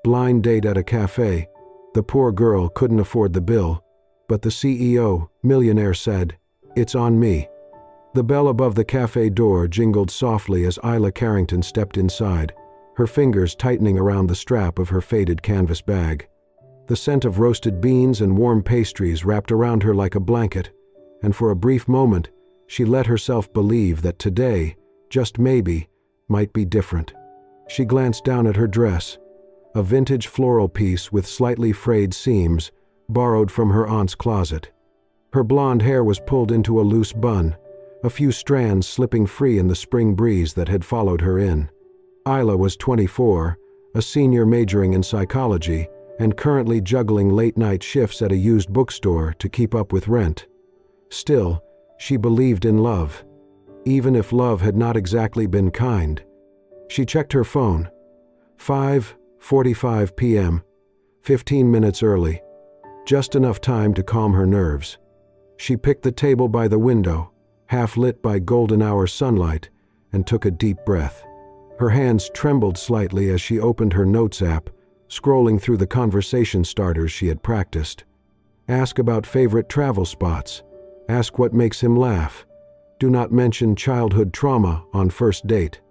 Blind date at a cafe. The poor girl couldn't afford the bill, but the CEO, Millionaire, said, "It's on me." The bell above the cafe door jingled softly as Isla Carrington stepped inside, her fingers tightening around the strap of her faded canvas bag. The scent of roasted beans and warm pastries wrapped around her like a blanket, and for a brief moment, she let herself believe that today, just maybe, might be different. She glanced down at her dress, a vintage floral piece with slightly frayed seams, borrowed from her aunt's closet. Her blonde hair was pulled into a loose bun, a few strands slipping free in the spring breeze that had followed her in. Isla was 24, a senior majoring in psychology, and currently juggling late-night shifts at a used bookstore to keep up with rent. Still, she believed in love, even if love had not exactly been kind. She checked her phone. 5:45 p.m., 15 minutes early, just enough time to calm her nerves. She picked the table by the window, half lit by golden hour sunlight, and took a deep breath. Her hands trembled slightly as she opened her notes app, scrolling through the conversation starters she had practiced. Ask about favorite travel spots. Ask what makes him laugh. Do not mention childhood trauma on first date.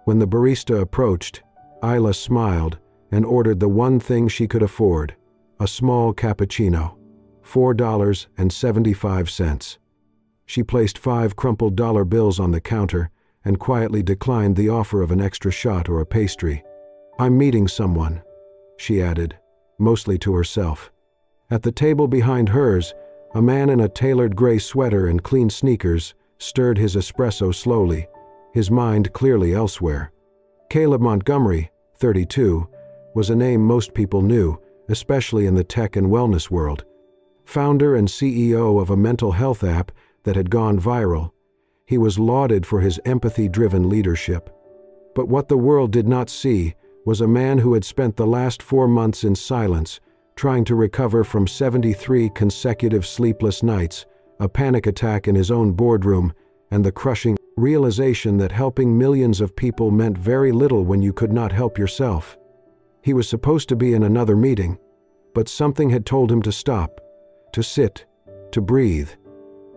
When the barista approached, Isla smiled and ordered the one thing she could afford, a small cappuccino, $4.75. She placed 5 crumpled dollar bills on the counter and quietly declined the offer of an extra shot or a pastry. "I'm meeting someone," she added, mostly to herself. At the table behind hers, a man in a tailored gray sweater and clean sneakers stirred his espresso slowly, his mind clearly elsewhere. Caleb Montgomery, 32, was a name most people knew, especially in the tech and wellness world. Founder and CEO of a mental health app that had gone viral, he was lauded for his empathy-driven leadership. But what the world did not see was a man who had spent the last 4 months in silence, trying to recover from 73 consecutive sleepless nights, a panic attack in his own boardroom, and the crushing realization that helping millions of people meant very little when you could not help yourself. He was supposed to be in another meeting, but something had told him to stop, to sit, to breathe.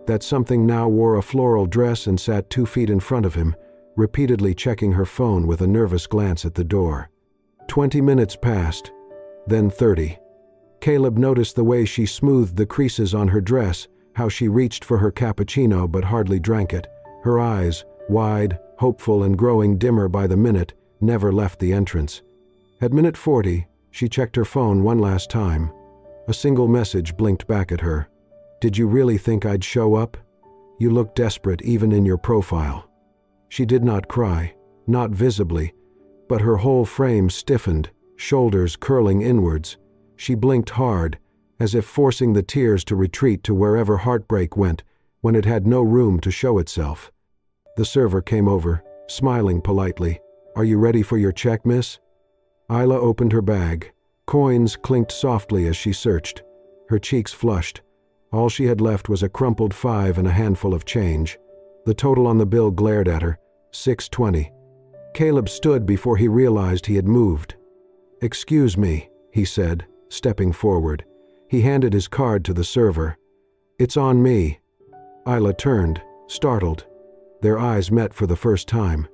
That something now wore a floral dress and sat 2 feet in front of him, repeatedly checking her phone with a nervous glance at the door. 20 minutes passed, then 30. Caleb noticed the way she smoothed the creases on her dress, how she reached for her cappuccino but hardly drank it. Her eyes, wide, hopeful and growing dimmer by the minute, never left the entrance. At minute 40, she checked her phone one last time. A single message blinked back at her. "Did you really think I'd show up? You look desperate even in your profile." She did not cry, not visibly, but her whole frame stiffened, shoulders curling inwards. She blinked hard, as if forcing the tears to retreat to wherever heartbreak went when it had no room to show itself. The server came over, smiling politely. "Are you ready for your check, miss?" Isla opened her bag. Coins clinked softly as she searched. Her cheeks flushed. All she had left was a crumpled 5 and a handful of change. The total on the bill glared at her, $6.20. Caleb stood before he realized he had moved. "Excuse me," he said, stepping forward. He handed his card to the server. "It's on me." Isla turned, startled. Their eyes met for the first time.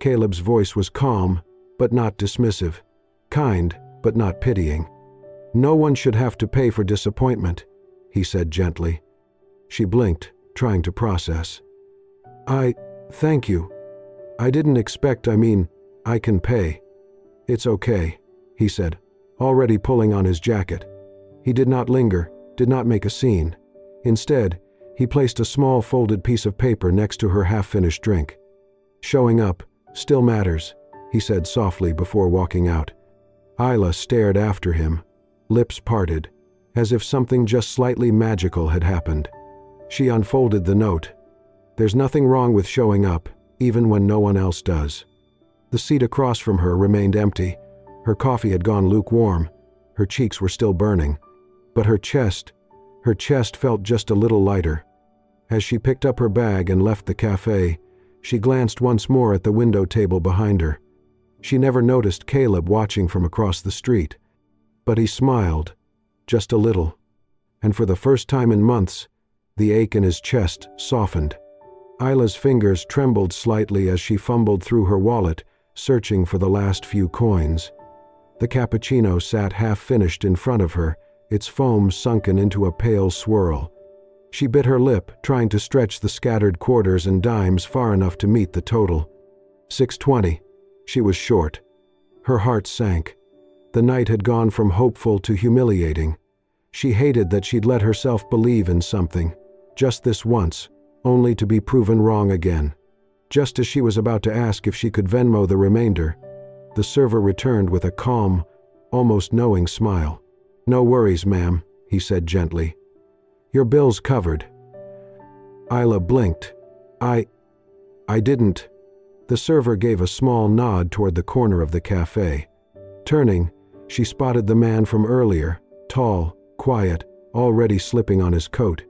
Caleb's voice was calm, but not dismissive. Kind, but not pitying. "No one should have to pay for disappointment," he said gently. She blinked, trying to process. Thank you. I didn't expect, I can pay." "It's okay," he said, already pulling on his jacket. He did not linger, did not make a scene. Instead, he placed a small folded piece of paper next to her half-finished drink. "Showing up still matters," he said softly before walking out. Isla stared after him, lips parted, as if something just slightly magical had happened. She unfolded the note. "There's nothing wrong with showing up, even when no one else does." The seat across from her remained empty. Her coffee had gone lukewarm. Her cheeks were still burning. But her chest felt just a little lighter. As she picked up her bag and left the cafe, she glanced once more at the window table behind her. She never noticed Caleb watching from across the street. But he smiled, just a little, and for the first time in months, the ache in his chest softened. Isla's fingers trembled slightly as she fumbled through her wallet, searching for the last few coins. The cappuccino sat half-finished in front of her, its foam sunken into a pale swirl. She bit her lip, trying to stretch the scattered quarters and dimes far enough to meet the total. 6.20. She was short. Her heart sank. The night had gone from hopeful to humiliating. She hated that she'd let herself believe in something, just this once, only to be proven wrong again. Just as she was about to ask if she could Venmo the remainder, the server returned with a calm, almost knowing smile. "No worries, ma'am," he said gently. "Your bill's covered." Isla blinked. I didn't." The server gave a small nod toward the corner of the cafe. Turning, she spotted the man from earlier, tall, quiet, already slipping on his coat.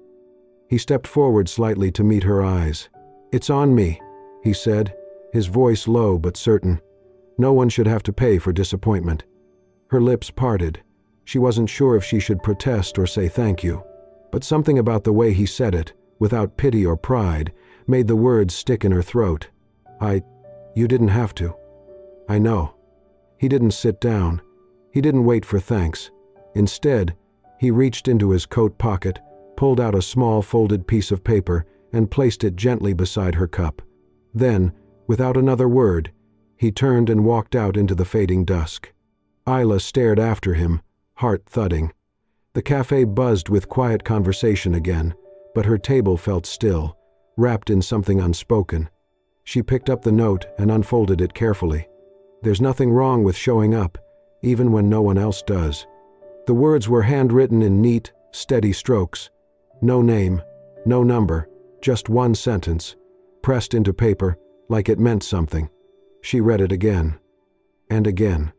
He stepped forward slightly to meet her eyes. "It's on me," he said, his voice low but certain. No one should have to pay for disappointment. Her lips parted. She wasn't sure if she should protest or say thank you. But something about the way he said it, without pity or pride, made the words stick in her throat. You didn't have to." "I know." He didn't sit down. He didn't wait for thanks. Instead, he reached into his coat pocket, pulled out a small folded piece of paper, and placed it gently beside her cup. Then, without another word, he turned and walked out into the fading dusk. Isla stared after him, heart thudding. The cafe buzzed with quiet conversation again, but her table felt still, wrapped in something unspoken. She picked up the note and unfolded it carefully. "There's nothing wrong with showing up, even when no one else does." The words were handwritten in neat, steady strokes. No name, no number, just one sentence, pressed into paper like it meant something. She read it again. And again.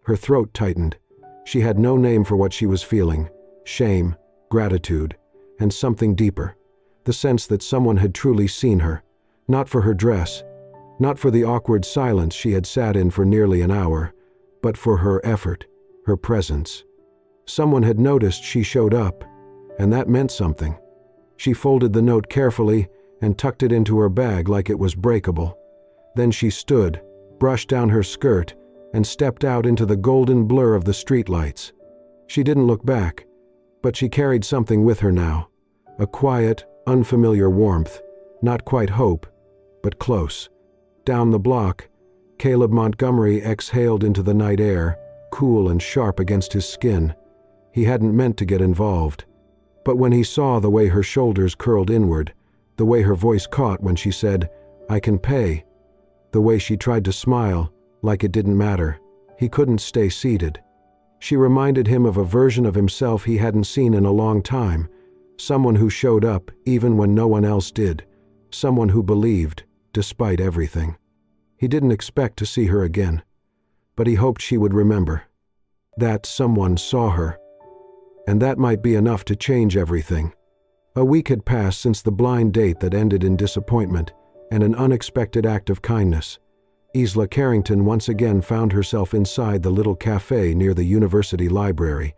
Her throat tightened. She had no name for what she was feeling. Shame, gratitude, and something deeper. The sense that someone had truly seen her. Not for her dress, not for the awkward silence she had sat in for nearly an hour, but for her effort, her presence. Someone had noticed she showed up, and that meant something. She folded the note carefully and tucked it into her bag like it was breakable. Then she stood, brushed down her skirt, and stepped out into the golden blur of the streetlights. She didn't look back, but she carried something with her now. A quiet, unfamiliar warmth, not quite hope, but close. Down the block, Caleb Montgomery exhaled into the night air, cool and sharp against his skin. He hadn't meant to get involved. But when he saw the way her shoulders curled inward, the way her voice caught when she said, "I can pay," the way she tried to smile, like it didn't matter, he couldn't stay seated. She reminded him of a version of himself he hadn't seen in a long time, someone who showed up even when no one else did, someone who believed, despite everything. He didn't expect to see her again, but he hoped she would remember. That someone saw her. And that might be enough to change everything. A week had passed since the blind date that ended in disappointment and an unexpected act of kindness. Isla Carrington once again found herself inside the little cafe near the university library.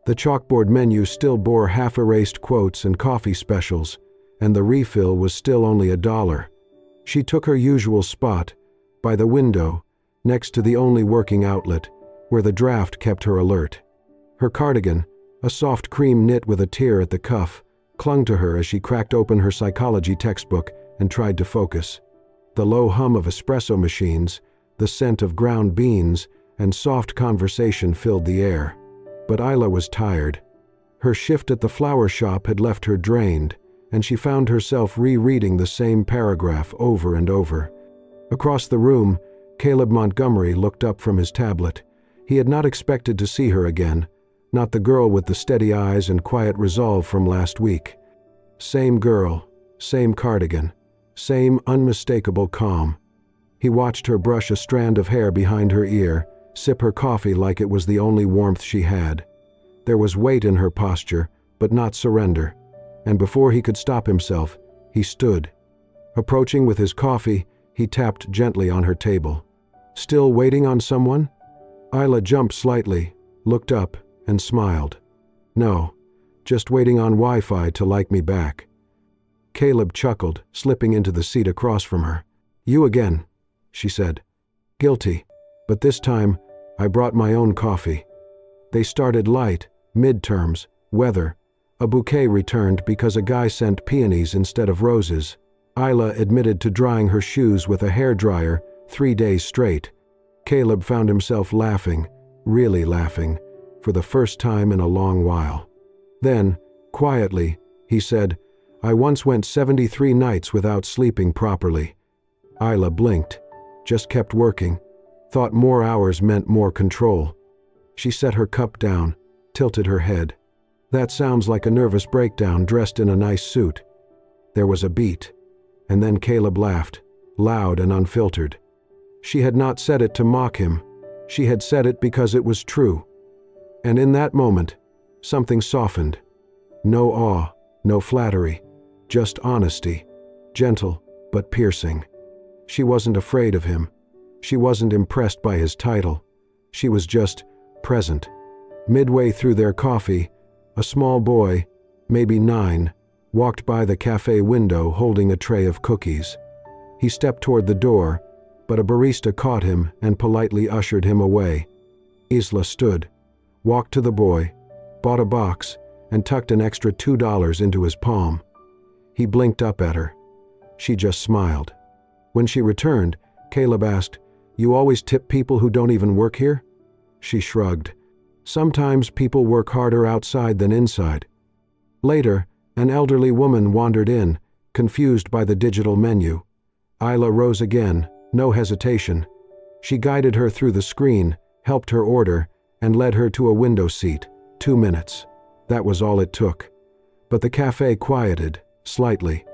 The chalkboard menu still bore half-erased quotes and coffee specials, and the refill was still only $1. She took her usual spot, by the window, next to the only working outlet, where the draft kept her alert. Her cardigan, a soft cream knit with a tear at the cuff, clung to her as she cracked open her psychology textbook and tried to focus. The low hum of espresso machines, the scent of ground beans, and soft conversation filled the air. But Isla was tired. Her shift at the flower shop had left her drained, and she found herself rereading the same paragraph over and over. Across the room, Caleb Montgomery looked up from his tablet. He had not expected to see her again, not the girl with the steady eyes and quiet resolve from last week. Same girl, same cardigan, same unmistakable calm. He watched her brush a strand of hair behind her ear, sip her coffee like it was the only warmth she had. There was weight in her posture, but not surrender, and before he could stop himself, he stood. Approaching with his coffee, he tapped gently on her table. Still waiting on someone? Isla jumped slightly, looked up, and smiled. No, just waiting on Wi-Fi to like me back. Caleb chuckled, slipping into the seat across from her. You again, she said. Guilty, but this time I brought my own coffee. They started light, midterms, weather. A bouquet returned because a guy sent peonies instead of roses. Isla admitted to drying her shoes with a hairdryer 3 days straight. Caleb found himself laughing, really laughing, for the first time in a long while. Then, quietly, he said, I once went 73 nights without sleeping properly. Isla blinked, just kept working, thought more hours meant more control. She set her cup down, tilted her head. That sounds like a nervous breakdown dressed in a nice suit. There was a beat, and then Caleb laughed, loud and unfiltered. She had not said it to mock him. She had said it because it was true. And in that moment, something softened. No awe, no flattery, just honesty, gentle but piercing. She wasn't afraid of him. She wasn't impressed by his title. She was just present. Midway through their coffee, a small boy, maybe 9, walked by the cafe window holding a tray of cookies. He stepped toward the door, but a barista caught him and politely ushered him away. Isla stood, walked to the boy, bought a box, and tucked an extra $2 into his palm. He blinked up at her. She just smiled. When she returned, Caleb asked, You always tip people who don't even work here? She shrugged. Sometimes people work harder outside than inside. Later, an elderly woman wandered in, confused by the digital menu. Isla rose again, no hesitation. She guided her through the screen, helped her order, and led her to a window seat. 2 minutes. That was all it took. But the cafe quieted, slightly,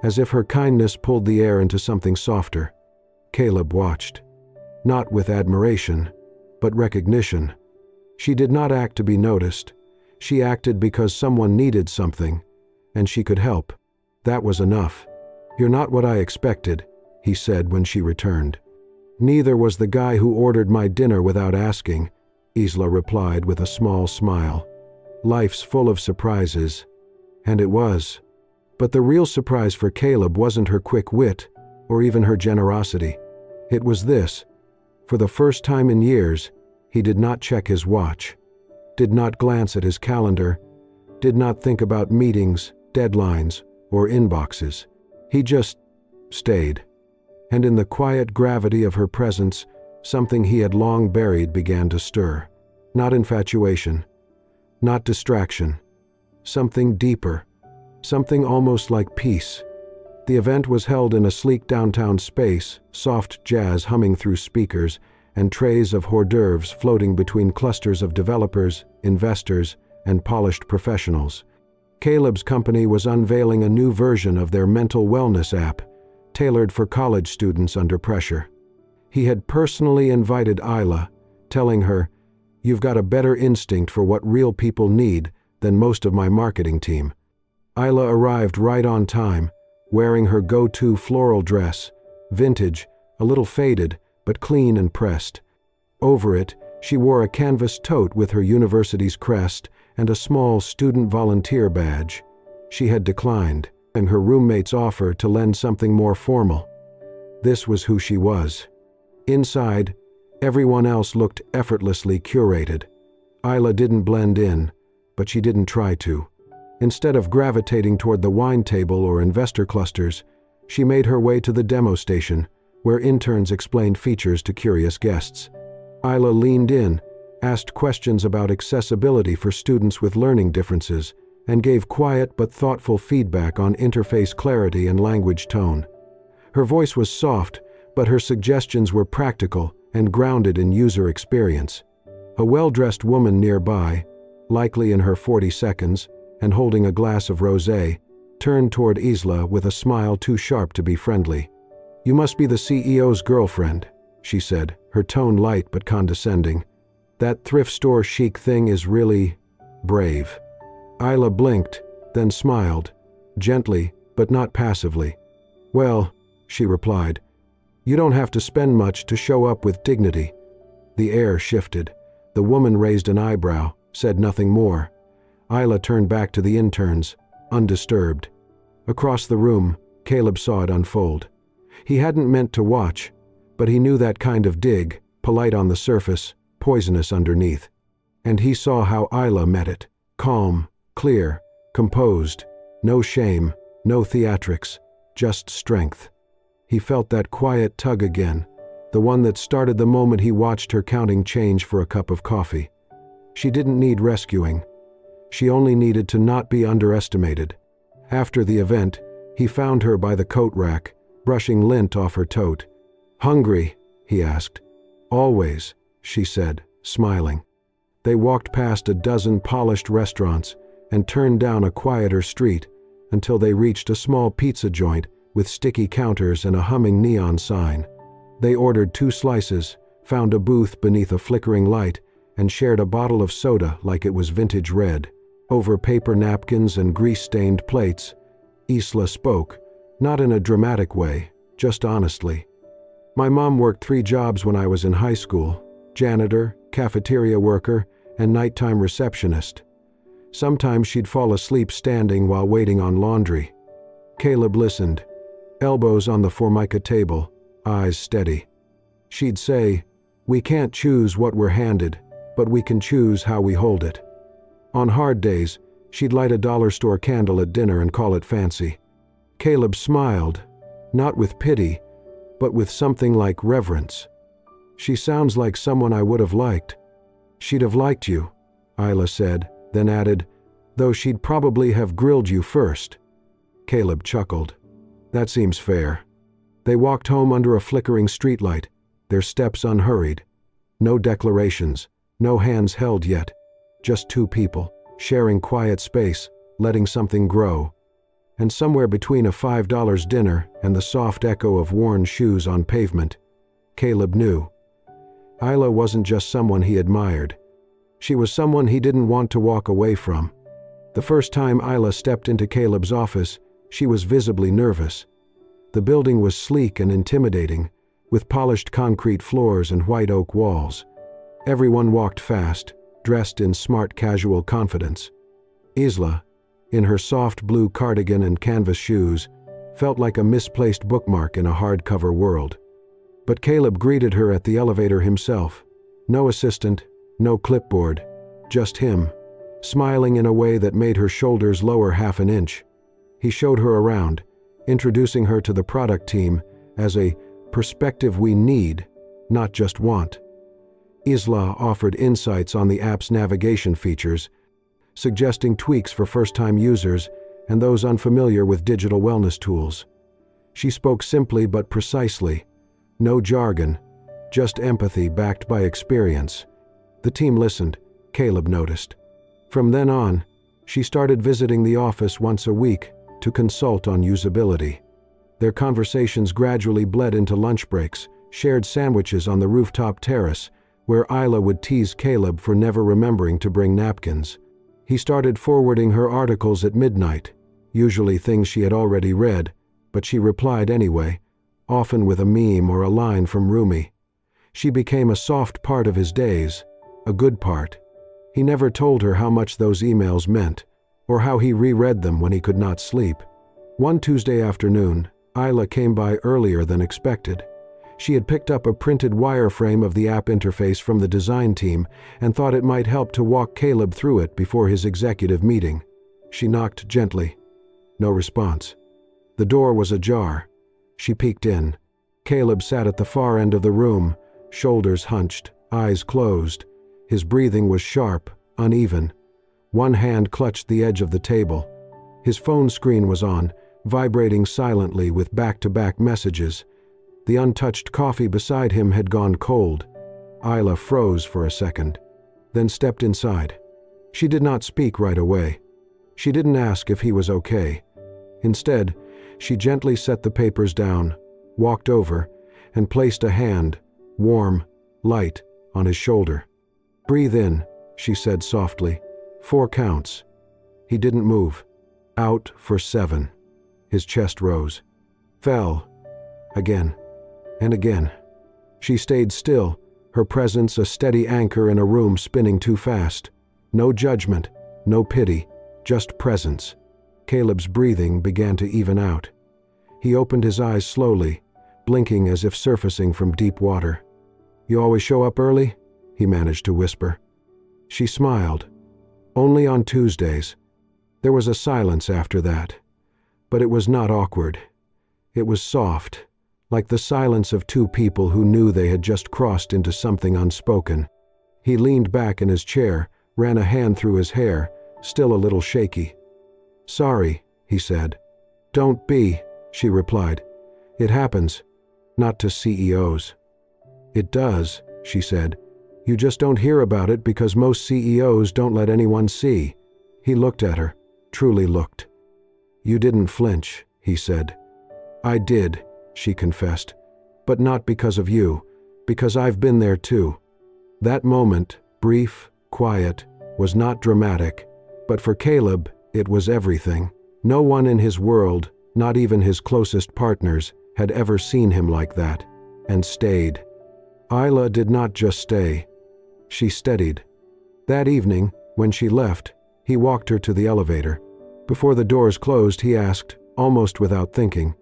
as if her kindness pulled the air into something softer. Caleb watched. Not with admiration, but recognition. She did not act to be noticed. She acted because someone needed something, and she could help. That was enough. You're not what I expected, he said when she returned. Neither was the guy who ordered my dinner without asking, Isla replied with a small smile. Life's full of surprises. And it was. But the real surprise for Caleb wasn't her quick wit, or even her generosity. It was this. For the first time in years, he did not check his watch, did not glance at his calendar, did not think about meetings, deadlines, or inboxes. He just stayed. And in the quiet gravity of her presence, something he had long buried began to stir. Not infatuation, not distraction. Something deeper, something almost like peace. The event was held in a sleek downtown space, soft jazz humming through speakers, and trays of hors d'oeuvres floating between clusters of developers, investors, and polished professionals. Caleb's company was unveiling a new version of their mental wellness app, tailored for college students under pressure. He had personally invited Isla, telling her, You've got a better instinct for what real people need than most of my marketing team. Isla arrived right on time, wearing her go-to floral dress, vintage, a little faded, but clean and pressed. Over it, she wore a canvas tote with her university's crest and a small student volunteer badge. She had declined, and her roommate's offer to lend something more formal. This was who she was. Inside, everyone else looked effortlessly curated. Isla didn't blend in, but she didn't try to. Instead of gravitating toward the wine table or investor clusters, she made her way to the demo station, where interns explained features to curious guests. Isla leaned in, asked questions about accessibility for students with learning differences, and gave quiet but thoughtful feedback on interface clarity and language tone. Her voice was soft, but her suggestions were practical and grounded in user experience. A well-dressed woman nearby, likely in her 42s, and holding a glass of rosé, turned toward Isla with a smile too sharp to be friendly. You must be the CEO's girlfriend, she said, her tone light but condescending. That thrift store chic thing is really brave. Isla blinked, then smiled, gently but not passively. Well, she replied, You don't have to spend much to show up with dignity." The air shifted. The woman raised an eyebrow, said nothing more. Isla turned back to the interns, undisturbed. Across the room, Caleb saw it unfold. He hadn't meant to watch, but he knew that kind of dig, polite on the surface, poisonous underneath. And he saw how Isla met it, calm, clear, composed, no shame, no theatrics, just strength. He felt that quiet tug again, the one that started the moment he watched her counting change for a cup of coffee. She didn't need rescuing. She only needed to not be underestimated. After the event, he found her by the coat rack, brushing lint off her tote. "Hungry?" he asked. "Always," she said, smiling. They walked past a dozen polished restaurants and turned down a quieter street until they reached a small pizza joint with sticky counters and a humming neon sign. They ordered 2 slices, found a booth beneath a flickering light, and shared a bottle of soda like it was vintage red. Over paper napkins and grease-stained plates, Isla spoke, not in a dramatic way, just honestly. "My mom worked 3 jobs when I was in high school: janitor, cafeteria worker, and nighttime receptionist. Sometimes she'd fall asleep standing while waiting on laundry." Caleb listened, elbows on the formica table, eyes steady. She'd say, "We can't choose what we're handed, but we can choose how we hold it." On hard days, she'd light a dollar store candle at dinner and call it fancy. Caleb smiled, not with pity, but with something like reverence. "She sounds like someone I would have liked." "She'd have liked you," Isla said, then added, "though she'd probably have grilled you first." Caleb chuckled. "That seems fair." They walked home under a flickering streetlight, their steps unhurried. No declarations, no hands held yet, just 2 people, sharing quiet space, letting something grow. And somewhere between a $5 dinner and the soft echo of worn shoes on pavement, Caleb knew. Isla wasn't just someone he admired. She was someone he didn't want to walk away from. The first time Isla stepped into Caleb's office, she was visibly nervous. The building was sleek and intimidating, with polished concrete floors and white oak walls. Everyone walked fast, dressed in smart casual confidence. Isla, in her soft blue cardigan and canvas shoes, felt like a misplaced bookmark in a hardcover world. But Caleb greeted her at the elevator himself. No assistant, no clipboard, just him, smiling in a way that made her shoulders lower half an inch. He showed her around, introducing her to the product team as a perspective we need, not just want. Isla offered insights on the app's navigation features, suggesting tweaks for first-time users and those unfamiliar with digital wellness tools. She spoke simply but precisely. No jargon, just empathy backed by experience. The team listened, Caleb noticed. From then on, she started visiting the office once a week to consult on usability. Their conversations gradually bled into lunch breaks, shared sandwiches on the rooftop terrace, where Isla would tease Caleb for never remembering to bring napkins. He started forwarding her articles at midnight, usually things she had already read, but she replied anyway, often with a meme or a line from Rumi. She became a soft part of his days, a good part. He never told her how much those emails meant, or how he reread them when he could not sleep. One Tuesday afternoon, Isla came by earlier than expected. She had picked up a printed wireframe of the app interface from the design team and thought it might help to walk Caleb through it before his executive meeting. She knocked gently. No response. The door was ajar. She peeked in. Caleb sat at the far end of the room, shoulders hunched, eyes closed. His breathing was sharp, uneven. One hand clutched the edge of the table. His phone screen was on, vibrating silently with back-to-back messages. The untouched coffee beside him had gone cold. Isla froze for a second, then stepped inside. She did not speak right away. She didn't ask if he was okay. Instead, she gently set the papers down, walked over, and placed a hand, warm, light, on his shoulder. "Breathe in," she said softly. 4 counts. He didn't move. Out for 7. His chest rose. Fell. Again. and again. She stayed still, her presence a steady anchor in a room spinning too fast. No judgment, no pity, just presence. Caleb's breathing began to even out. He opened his eyes slowly, blinking as if surfacing from deep water. "You always show up early?" he managed to whisper. She smiled. "Only on Tuesdays." There was a silence after that. But it was not awkward. It was soft, like the silence of two people who knew they had just crossed into something unspoken. He leaned back in his chair, ran a hand through his hair, still a little shaky. "Sorry," he said. "Don't be," she replied. "It happens. Not to CEOs." "It does," she said. "You just don't hear about it because most CEOs don't let anyone see." He looked at her, truly looked. "You didn't flinch," he said. "I did," she confessed. "But not because of you, because I've been there too." That moment, brief, quiet, was not dramatic, but for Caleb, it was everything. No one in his world, not even his closest partners, had ever seen him like that, and stayed. Isla did not just stay. She steadied. That evening, when she left, he walked her to the elevator. Before the doors closed, he asked, almost without thinking,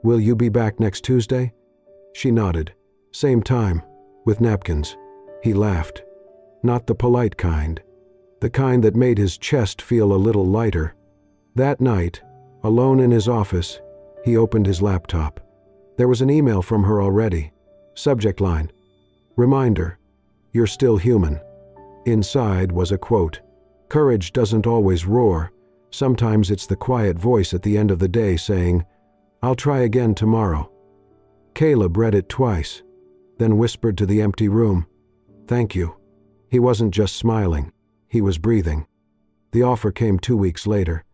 "Will you be back next Tuesday?" She nodded. "Same time, with napkins." He laughed. Not the polite kind. The kind that made his chest feel a little lighter. That night, alone in his office, he opened his laptop. There was an email from her already. Subject line: "Reminder, you're still human." Inside was a quote: "Courage doesn't always roar. Sometimes it's the quiet voice at the end of the day saying, 'I'll try again tomorrow.'" Caleb read it twice, then whispered to the empty room, "Thank you." He wasn't just smiling, he was breathing. The offer came 2 weeks later.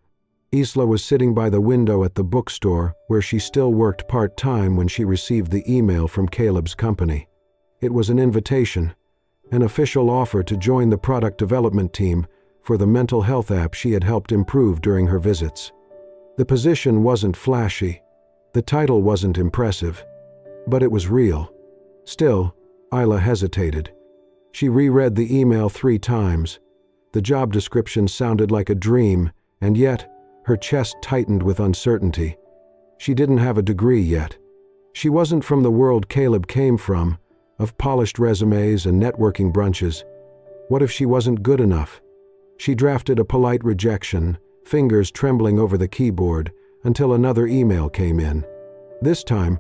Isla was sitting by the window at the bookstore where she still worked part-time when she received the email from Caleb's company. It was an invitation, an official offer to join the product development team for the mental health app she had helped improve during her visits. The position wasn't flashy, the title wasn't impressive, but it was real. Still, Isla hesitated. She reread the email 3 times. The job description sounded like a dream, and yet, her chest tightened with uncertainty. She didn't have a degree yet. She wasn't from the world Caleb came from, of polished resumes and networking brunches. What if she wasn't good enough? She drafted a polite rejection, fingers trembling over the keyboard, until another email came in. This time,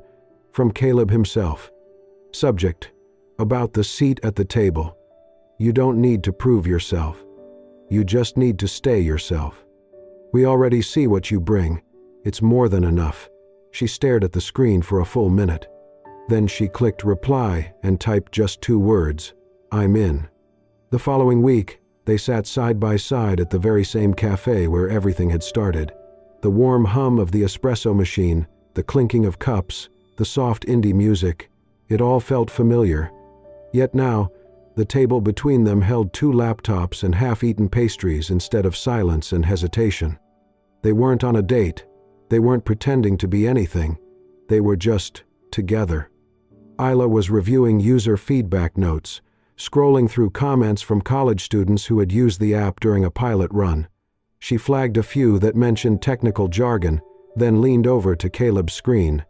from Caleb himself. Subject: "About the seat at the table. You don't need to prove yourself. You just need to stay yourself. We already see what you bring. It's more than enough." She stared at the screen for a full minute. Then she clicked reply and typed just 2 words, "I'm in." The following week, they sat side by side at the very same cafe where everything had started. The warm hum of the espresso machine, the clinking of cups, the soft indie music, it all felt familiar. Yet now, the table between them held 2 laptops and half-eaten pastries instead of silence and hesitation. They weren't on a date. They weren't pretending to be anything. They were just together. Isla was reviewing user feedback notes, scrolling through comments from college students who had used the app during a pilot run. She flagged a few that mentioned technical jargon, then leaned over to Caleb's screen.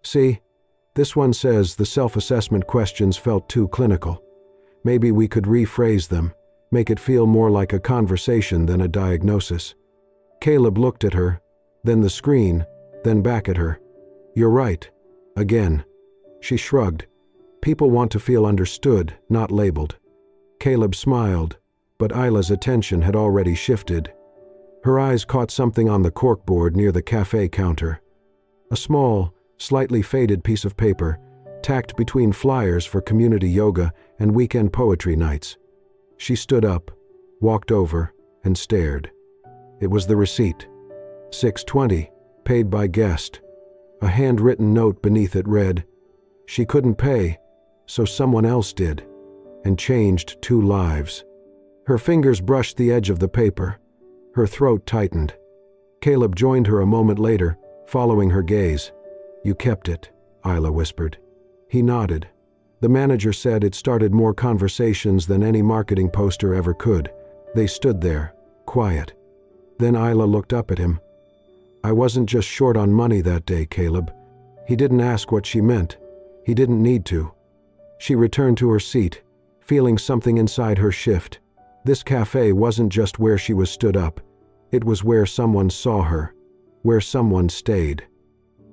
"See, this one says the self-assessment questions felt too clinical. Maybe we could rephrase them, make it feel more like a conversation than a diagnosis." Caleb looked at her, then the screen, then back at her. "You're right." Again. She shrugged. "People want to feel understood, not labeled." Caleb smiled, but Isla's attention had already shifted. Her eyes caught something on the corkboard near the cafe counter. A small, slightly faded piece of paper, tacked between flyers for community yoga and weekend poetry nights. She stood up, walked over, and stared. It was the receipt. $6.20, paid by guest. A handwritten note beneath it read, "She couldn't pay, so someone else did, and changed 2 lives." Her fingers brushed the edge of the paper. Her throat tightened. Caleb joined her a moment later, following her gaze. "You kept it," Isla whispered. He nodded. The manager said it started more conversations than any marketing poster ever could. They stood there, quiet. Then Isla looked up at him. "I wasn't just short on money that day, Caleb." He didn't ask what she meant. He didn't need to. She returned to her seat, feeling something inside her shift. This cafe wasn't just where she was stood up. It was where someone saw her, where someone stayed.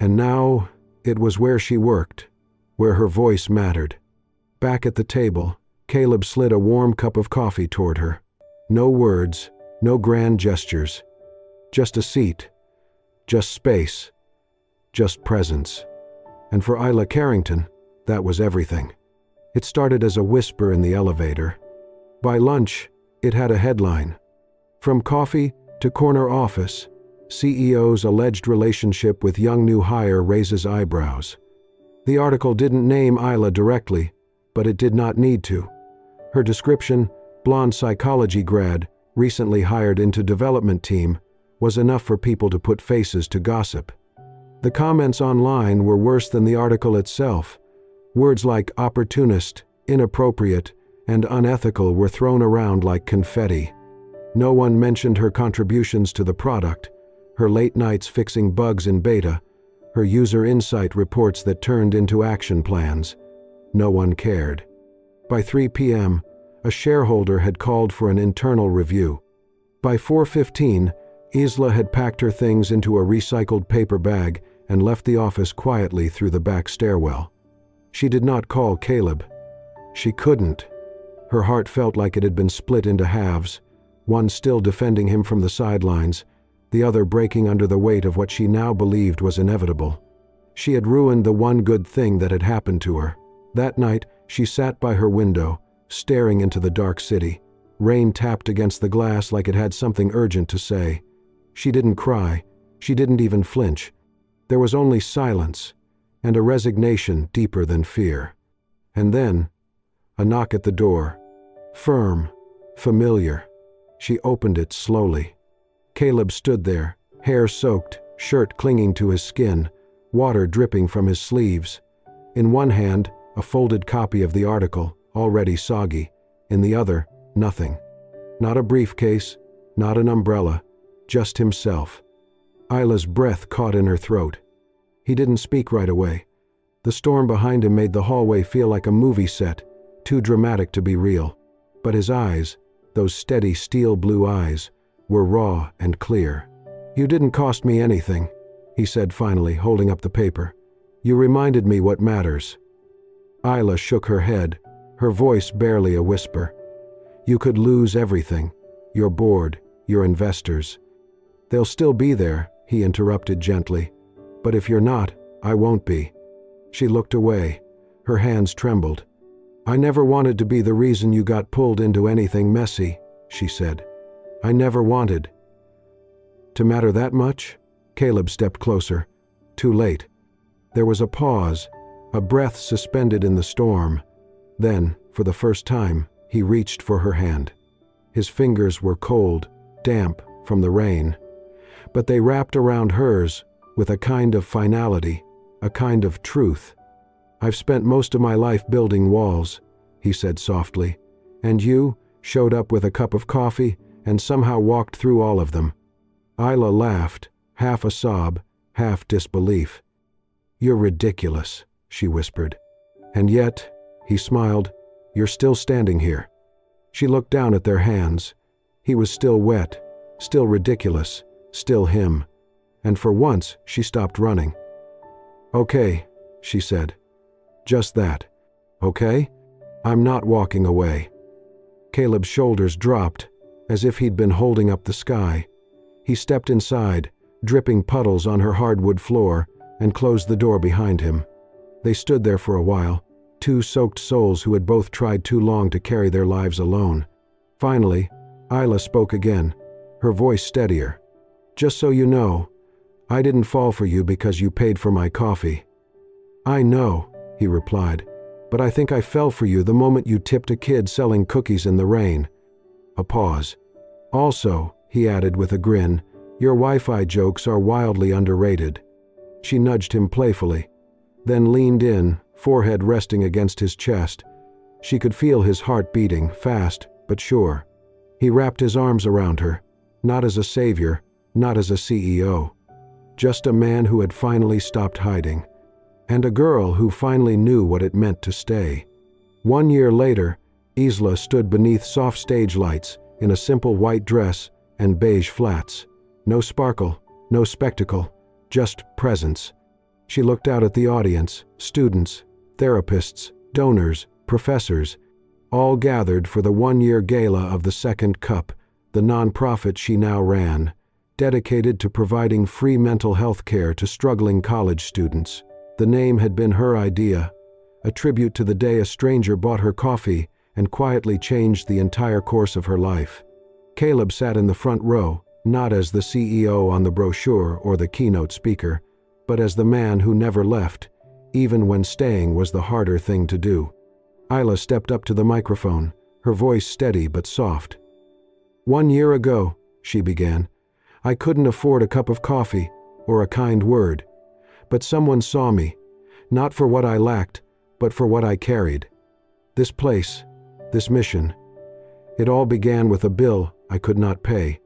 And now, it was where she worked, where her voice mattered. Back at the table, Caleb slid a warm cup of coffee toward her. No words, no grand gestures. Just a seat, just space, just presence. And for Isla Carrington, that was everything. It started as a whisper in the elevator. By lunch, it had a headline. From coffee to corner office, CEO's alleged relationship with young new hire raises eyebrows. The article didn't name Isla directly, but it did not need to. Her description, blonde psychology grad, recently hired into development team, was enough for people to put faces to gossip. The comments online were worse than the article itself. Words like opportunist, inappropriate, and unethical were thrown around like confetti. No one mentioned her contributions to the product, her late nights fixing bugs in beta, her user insight reports that turned into action plans. No one cared. By 3 p.m., a shareholder had called for an internal review. By 4:15, Isla had packed her things into a recycled paper bag and left the office quietly through the back stairwell. She did not call Caleb. She couldn't. Her heart felt like it had been split into halves, one still defending him from the sidelines, the other breaking under the weight of what she now believed was inevitable. She had ruined the one good thing that had happened to her. That night, she sat by her window, staring into the dark city. Rain tapped against the glass like it had something urgent to say. She didn't cry. She didn't even flinch. There was only silence, and a resignation deeper than fear. And then, a knock at the door. Firm, familiar. She opened it slowly. Caleb stood there, hair soaked, shirt clinging to his skin, water dripping from his sleeves. In one hand, a folded copy of the article, already soggy. In the other, nothing. Not a briefcase, not an umbrella, just himself. Isla's breath caught in her throat. He didn't speak right away. The storm behind him made the hallway feel like a movie set, too dramatic to be real. But his eyes, those steady steel blue eyes, were raw and clear. "You didn't cost me anything," he said finally, holding up the paper. "You reminded me what matters." Isla shook her head, her voice barely a whisper. "You could lose everything, your board, your investors." "They'll still be there," he interrupted gently. "But if you're not, I won't be." She looked away. Her hands trembled. "I never wanted to be the reason you got pulled into anything messy," she said. "I never wanted." "To matter that much?" Caleb stepped closer. Too late. There was a pause, a breath suspended in the storm. Then, for the first time, he reached for her hand. His fingers were cold, damp from the rain. But they wrapped around hers with a kind of finality, a kind of truth. "I've spent most of my life building walls," he said softly, "and you showed up with a cup of coffee and somehow walked through all of them." Isla laughed, half a sob, half disbelief. "You're ridiculous," she whispered. "And yet," he smiled, "you're still standing here." She looked down at their hands. He was still wet, still ridiculous, still him. And for once, she stopped running. "Okay," she said. "Just that. Okay? I'm not walking away." Caleb's shoulders dropped, as if he'd been holding up the sky. He stepped inside, dripping puddles on her hardwood floor, and closed the door behind him. They stood there for a while, two soaked souls who had both tried too long to carry their lives alone. Finally, Isla spoke again, her voice steadier. "Just so you know, I didn't fall for you because you paid for my coffee." "I know," he replied, "but I think I fell for you the moment you tipped a kid selling cookies in the rain." A pause. "Also," he added with a grin, "your Wi-Fi jokes are wildly underrated." She nudged him playfully, then leaned in, forehead resting against his chest. She could feel his heart beating, fast but sure. He wrapped his arms around her, not as a savior, not as a CEO. Just a man who had finally stopped hiding. And a girl who finally knew what it meant to stay. 1 year later, Isla stood beneath soft stage lights in a simple white dress and beige flats. No sparkle, no spectacle, just presence. She looked out at the audience, students, therapists, donors, professors, all gathered for the 1-year gala of the Second Cup, the nonprofit she now ran, dedicated to providing free mental health care to struggling college students. The name had been her idea, a tribute to the day a stranger bought her coffee and quietly changed the entire course of her life. Caleb sat in the front row, not as the CEO on the brochure or the keynote speaker, but as the man who never left, even when staying was the harder thing to do. Isla stepped up to the microphone, her voice steady but soft. 1 year ago, she began, I couldn't afford a cup of coffee or a kind word, but someone saw me, not for what I lacked, but for what I carried. This place, this mission. It all began with a bill I could not pay,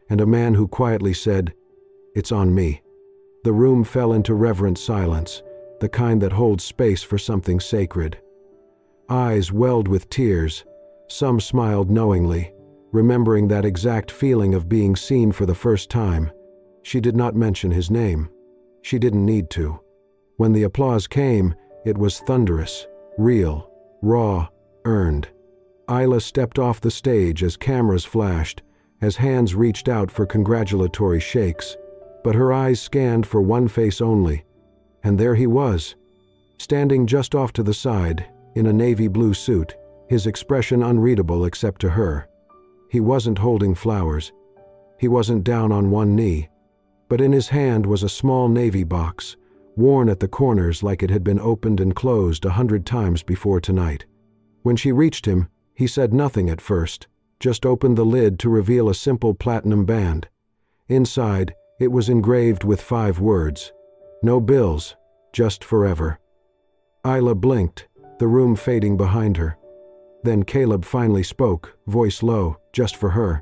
and a man who quietly said, "It's on me." The room fell into reverent silence, the kind that holds space for something sacred. Eyes welled with tears, some smiled knowingly, remembering that exact feeling of being seen for the first time. She did not mention his name. She didn't need to. When the applause came, it was thunderous, real, raw, earned. Isla stepped off the stage as cameras flashed, as hands reached out for congratulatory shakes, but her eyes scanned for one face only. And there he was, standing just off to the side, in a navy blue suit, his expression unreadable except to her. He wasn't holding flowers. He wasn't down on one knee. But in his hand was a small navy box, worn at the corners like it had been opened and closed 100 times before tonight. When she reached him, he said nothing at first, just opened the lid to reveal a simple platinum band. Inside, it was engraved with 5 words. No bills, just forever. Isla blinked, the room fading behind her. Then Caleb finally spoke, voice low, just for her.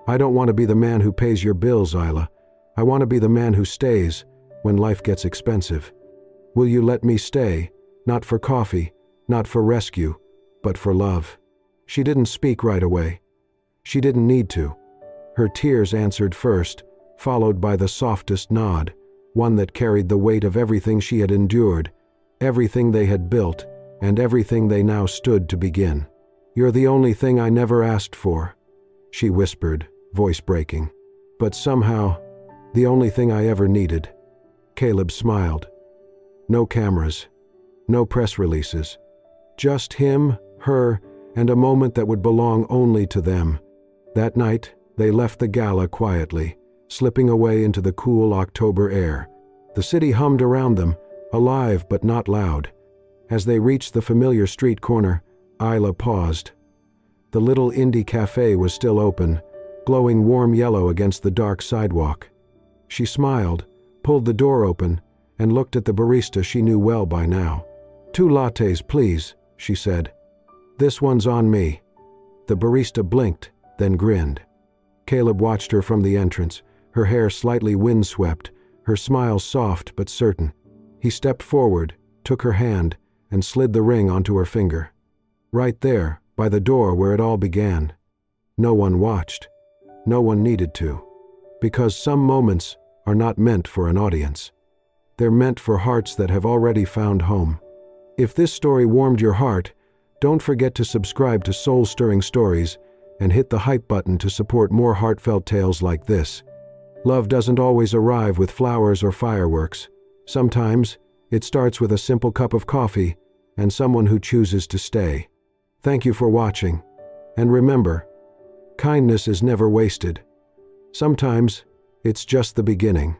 I don't want to be the man who pays your bills, Isla. I want to be the man who stays when life gets expensive. Will you let me stay, not for coffee, not for rescue, but for love? She didn't speak right away. She didn't need to. Her tears answered first, followed by the softest nod, one that carried the weight of everything she had endured, everything they had built, and everything they now stood to begin. You're the only thing I never asked for, she whispered, voice breaking. But somehow, the only thing I ever needed. Caleb smiled. No cameras, no press releases. Just him, her, and a moment that would belong only to them. That night, they left the gala quietly, slipping away into the cool October air. The city hummed around them, alive but not loud. As they reached the familiar street corner, Isla paused. The little indie cafe was still open, glowing warm yellow against the dark sidewalk. She smiled, pulled the door open, and looked at the barista she knew well by now. 2 lattes, please, she said. This one's on me. The barista blinked, then grinned. Caleb watched her from the entrance, her hair slightly windswept, her smile soft but certain. He stepped forward, took her hand, and slid the ring onto her finger. Right there, by the door where it all began. No one watched. No one needed to. Because some moments are not meant for an audience. They're meant for hearts that have already found home. If this story warmed your heart, don't forget to subscribe to Soul-Stirring Stories and hit the hype button to support more heartfelt tales like this. Love doesn't always arrive with flowers or fireworks. Sometimes, it starts with a simple cup of coffee and someone who chooses to stay. Thank you for watching. And remember, kindness is never wasted. Sometimes, it's just the beginning.